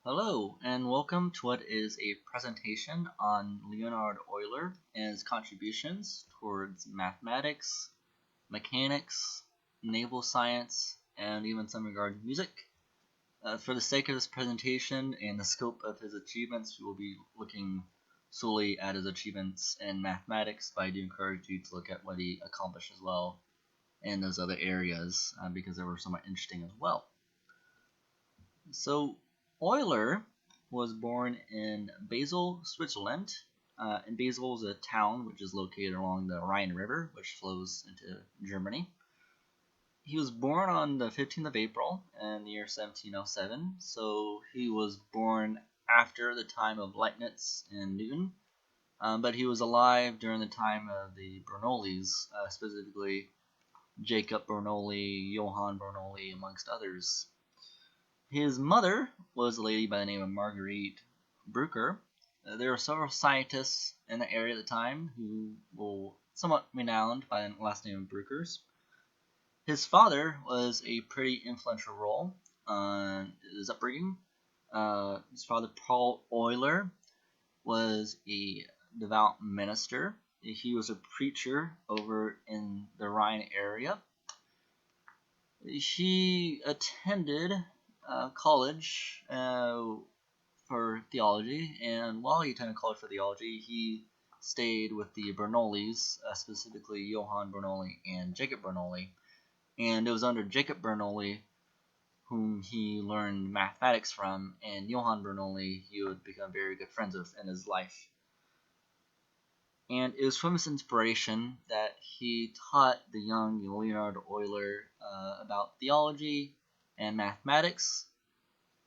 Hello, and welcome to what is a presentation on Leonhard Euler and his contributions towards mathematics, mechanics, naval science, and even some regard to music. For the sake of this presentation and the scope of his achievements, we will be looking solely at his achievements in mathematics, but I do encourage you to look at what he accomplished as well in those other areas because they were somewhat interesting as well. So Euler was born in Basel, Switzerland. And Basel is a town which is located along the Rhine River, which flows into Germany. He was born on the 15th of April in the year 1707, so he was born after the time of Leibniz and Newton, but he was alive during the time of the Bernoullis, specifically Jacob Bernoulli, Johann Bernoulli, amongst others. His mother was a lady by the name of Marguerite Brucker. There were several scientists in the area at the time who were somewhat renowned by the last name of Bruckers. His father was a pretty influential role on his upbringing. His father, Paul Euler, was a devout minister. He was a preacher over in the Rhine area. He attended college for theology, and while he attended college for theology, he stayed with the Bernoullis, specifically Johann Bernoulli and Jacob Bernoulli. And it was under Jacob Bernoulli whom he learned mathematics from, and Johann Bernoulli he would become very good friends with in his life. And it was from this inspiration that he taught the young Leonhard Euler about theology and mathematics.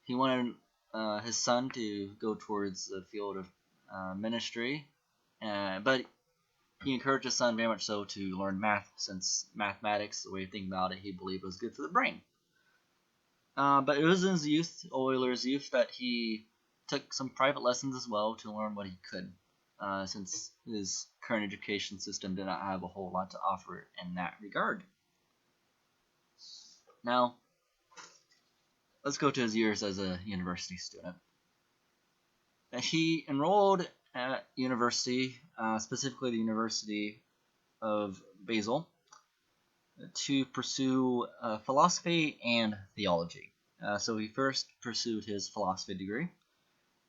He wanted his son to go towards the field of ministry, but he encouraged his son very much so to learn math, since mathematics, the way you think about it, he believed was good for the brain. But it was in his youth, Euler's youth, that he took some private lessons as well to learn what he could, since his current education system did not have a whole lot to offer in that regard. Now, let's go to his years as a university student. He enrolled at university, specifically the University of Basel, to pursue philosophy and theology. So he first pursued his philosophy degree,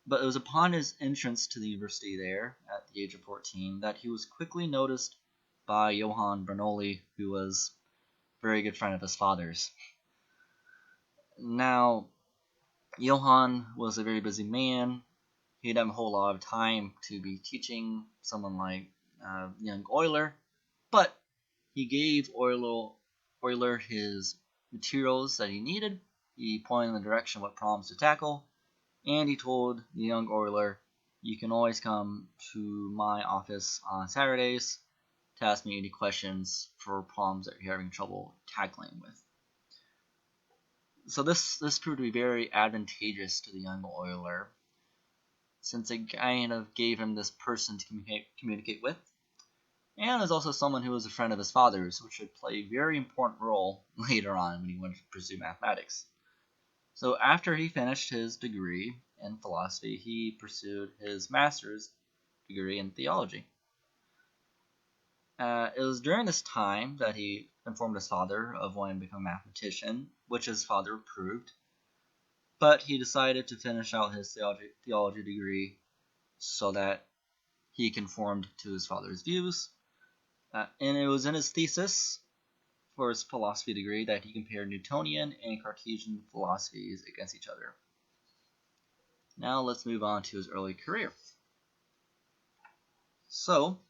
but it was upon his entrance to the university there at the age of 14 that he was quickly noticed by Johann Bernoulli, who was a very good friend of his father's. Now, Johann was a very busy man. He didn't have a whole lot of time to be teaching someone like young Euler, but he gave Euler his materials that he needed. He pointed in the direction of what problems to tackle, and he told the young Euler, "You can always come to my office on Saturdays to ask me any questions for problems that you're having trouble tackling with." So this proved to be very advantageous to the young Euler, since it kind of gave him this person to communicate with, and was also someone who was a friend of his father's, which would play a very important role later on when he wanted to pursue mathematics. So after he finished his degree in philosophy, he pursued his master's degree in theology. It was during this time that he informed his father of wanting to become a mathematician, which his father approved, but he decided to finish out his theology degree so that he conformed to his father's views. And it was in his thesis for his philosophy degree that he compared Newtonian and Cartesian philosophies against each other. Now let's move on to his early career. So,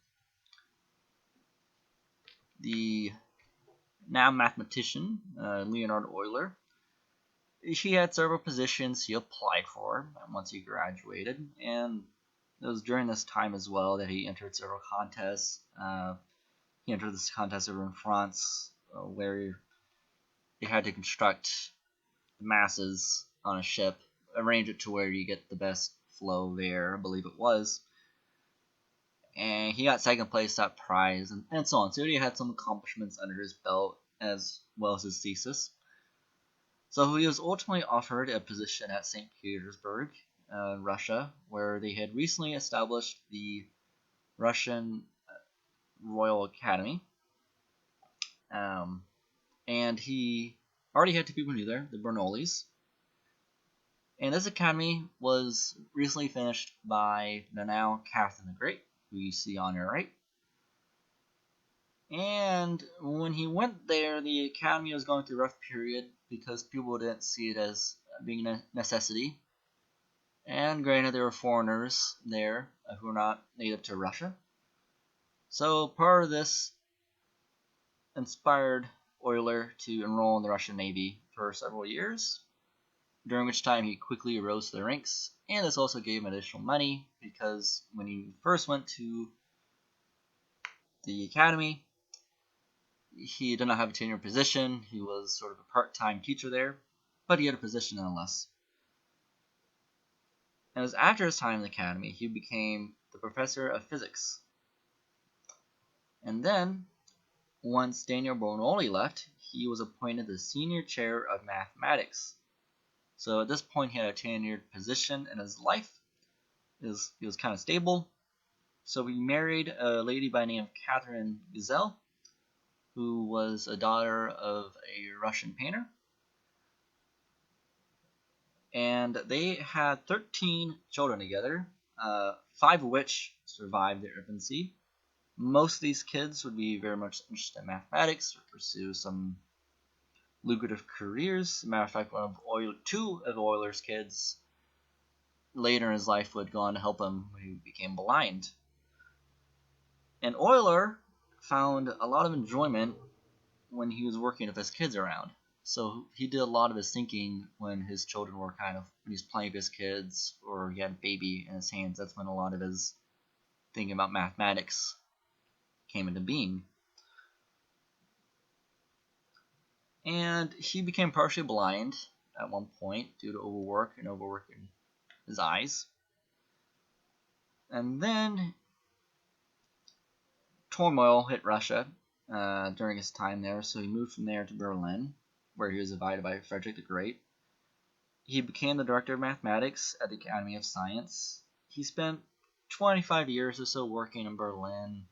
the now mathematician, Leonhard Euler, he had several positions he applied for once he graduated, and it was during this time as well that he entered several contests. He entered this contest over in France, where he had to construct masses on a ship, arrange it to where you get the best flow there, I believe it was. And he got second place that prize, and so on. So he had some accomplishments under his belt, as well as his thesis. So he was ultimately offered a position at St. Petersburg, Russia, where they had recently established the Russian Royal Academy. And he already had two people new there, the Bernoullis. And this academy was recently finished by the now Catherine the Great, who you see on your right. And when he went there, the academy was going through a rough period because people didn't see it as being a necessity. And granted, there were foreigners there who were not native to Russia. So part of this inspired Euler to enroll in the Russian Navy for several years, during which time he quickly rose to the ranks, and this also gave him additional money because when he first went to the academy, he did not have a tenured position. He was sort of a part-time teacher there, but he had a position nonetheless. And it was after his time in the academy he became the professor of physics. And then, once Daniel Bernoulli left, he was appointed the senior chair of mathematics. So at this point, he had a tenured position in his life. He was kind of stable. So he married a lady by the name of Catherine Gesell, who was a daughter of a Russian painter. And they had 13 children together, 5 of which survived their infancy. Most of these kids would be very much interested in mathematics or pursue some lucrative careers. As a matter of fact, two of Euler's kids later in his life would go on to help him when he became blind. And Euler found a lot of enjoyment when he was working with his kids around. So he did a lot of his thinking when his children were when he was playing with his kids or he had a baby in his hands. That's when a lot of his thinking about mathematics came into being. And he became partially blind at one point due to overworking his eyes. And then turmoil hit Russia during his time there, so he moved from there to Berlin, where he was invited by Frederick the Great. He became the director of mathematics at the Academy of Science. He spent 25 years or so working in Berlin,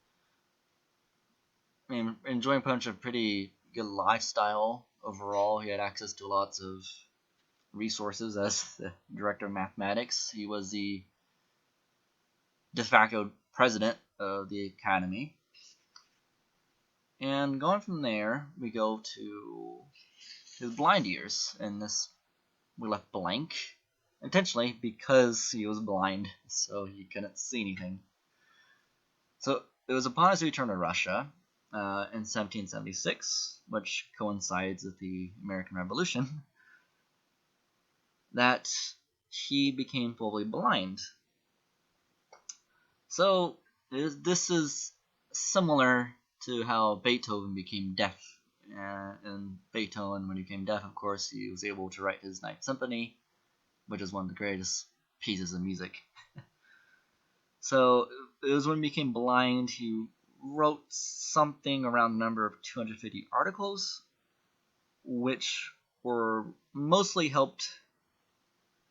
enjoying a pretty good lifestyle overall. He had access to lots of resources as the director of mathematics. He was the de facto president of the academy. And going from there, we go to his blind years, and this we left blank intentionally because he was blind, so he couldn't see anything. So it was upon his return to Russia in 1776, which coincides with the American Revolution, that he became fully blind. So this is similar to how Beethoven became deaf. And Beethoven, when he became deaf, of course, he was able to write his Ninth Symphony, which is one of the greatest pieces of music. So it was when he became blind, he wrote something around the number of 250 articles, which were mostly helped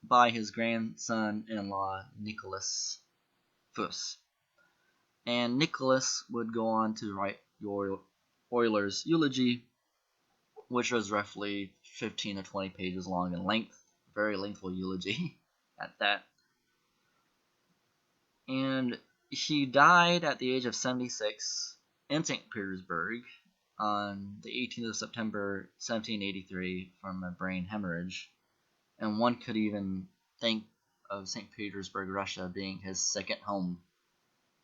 by his grandson-in-law, Nicholas Fuss. And Nicholas would go on to write Euler's eulogy, which was roughly 15 to 20 pages long in length. Very lengthy eulogy at that. And he died at the age of 76 in St. Petersburg on the 18th of September 1783 from a brain hemorrhage. And one could even think of St. Petersburg, Russia being his second home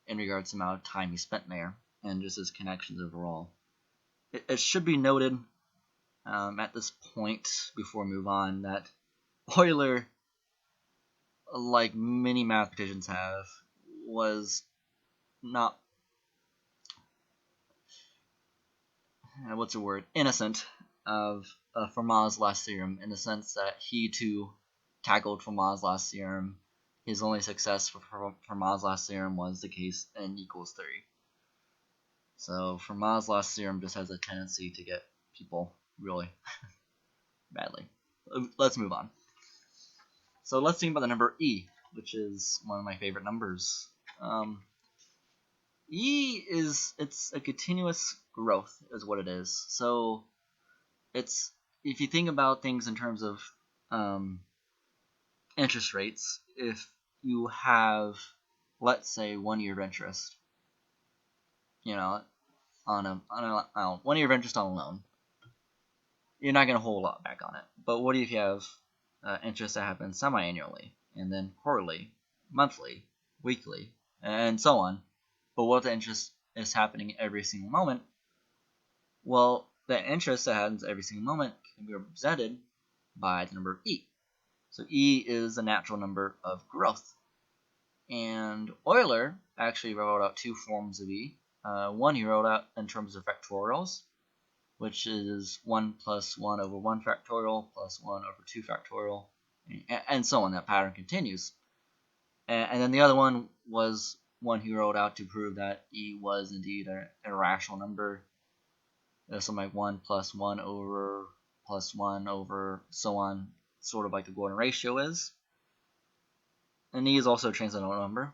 in regards to the amount of time he spent there and just his connections overall. It should be noted at this point, before we move on, that Euler, like many mathematicians have, was not innocent of Fermat's last theorem, in the sense that he too tackled Fermat's last theorem. His only success for Fermat's last theorem was the case n equals 3. So Fermat's last theorem just has a tendency to get people really badly. let's move on. So let's think about the number e, which is one of my favorite numbers. It's a continuous growth is what it is. So it's, if you think about things in terms of interest rates, if you have, let's say, 1 year of interest, on a 1 year of interest on a loan, you're not going to hold a lot back on it. But what if you have interest that happens semi-annually, and then quarterly, monthly, weekly, and so on? But what if the interest is happening every single moment? Well, the interest that happens every single moment can be represented by the number e. So e is the natural number of growth. And Euler actually wrote out two forms of e. One he wrote out in terms of factorials, which is 1 plus 1 over 1 factorial plus 1 over 2 factorial, and so on. That pattern continues. And then the other one was one he wrote out to prove that e was indeed an irrational number. Something like 1 plus 1 over plus 1 over so on, sort of like the Gordon ratio is. And e is also a transcendental number.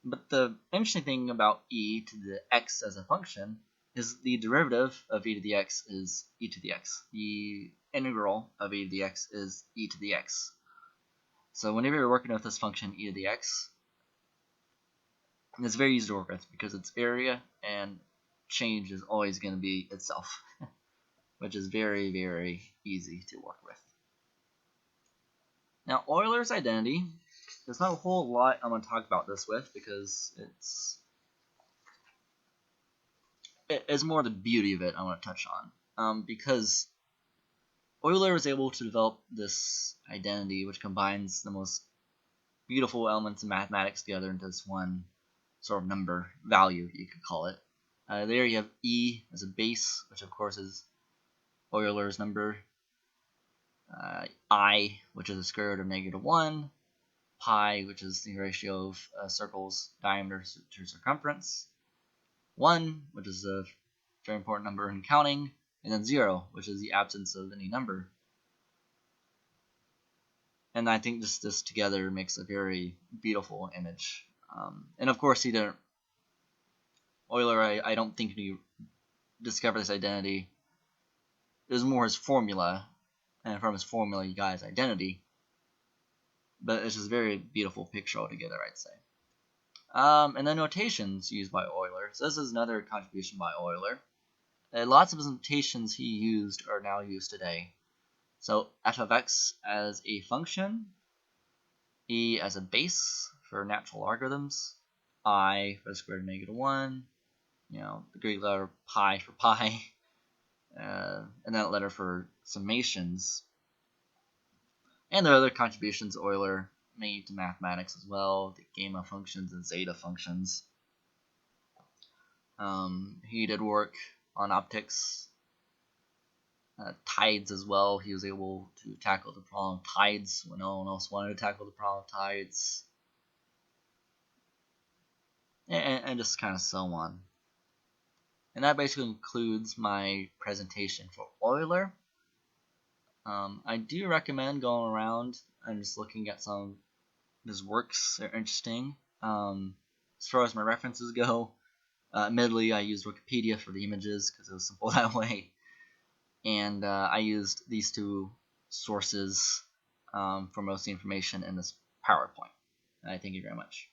But the interesting thing about e to the x as a function is the derivative of e to the x is e to the x. The integral of e to the x is e to the x. So whenever you're working with this function e to the x, it's very easy to work with because its area and change is always going to be itself, which is very, very easy to work with. Now, Euler's identity, there's not a whole lot I'm going to talk about this with because it's more the beauty of it I want to touch on. Because Euler was able to develop this identity which combines the most beautiful elements of mathematics together into this one sort of number value, you could call it. There you have e as a base, which of course is Euler's number. I, which is the square root of -1. Pi, which is the ratio of a circle's diameter to circumference. 1, which is a very important number in counting. And then 0, which is the absence of any number. And I think this together makes a very beautiful image. And of course, Euler, I don't think he discovered this identity. It was more his formula, and from his formula you got his identity. But it's just a very beautiful picture altogether, I'd say. And the notations used by Euler. So this is another contribution by Euler. Lots of his notations he used are now used today. So f of x as a function, e as a base for natural logarithms, I for the square root of -1, the Greek letter pi for pi, and that letter for summations. And there are other contributions Euler made to mathematics as well, the gamma functions and zeta functions. He did work on optics, tides as well. He was able to tackle the problem of tides when no one else wanted to tackle the problem of tides. And just kind of so on. And that basically concludes my presentation for Euler. I do recommend going around and just looking at some of his works. They're interesting. As far as my references go, admittedly I used Wikipedia for the images because it was simple that way. And I used these two sources for most of the information in this PowerPoint. I thank you very much.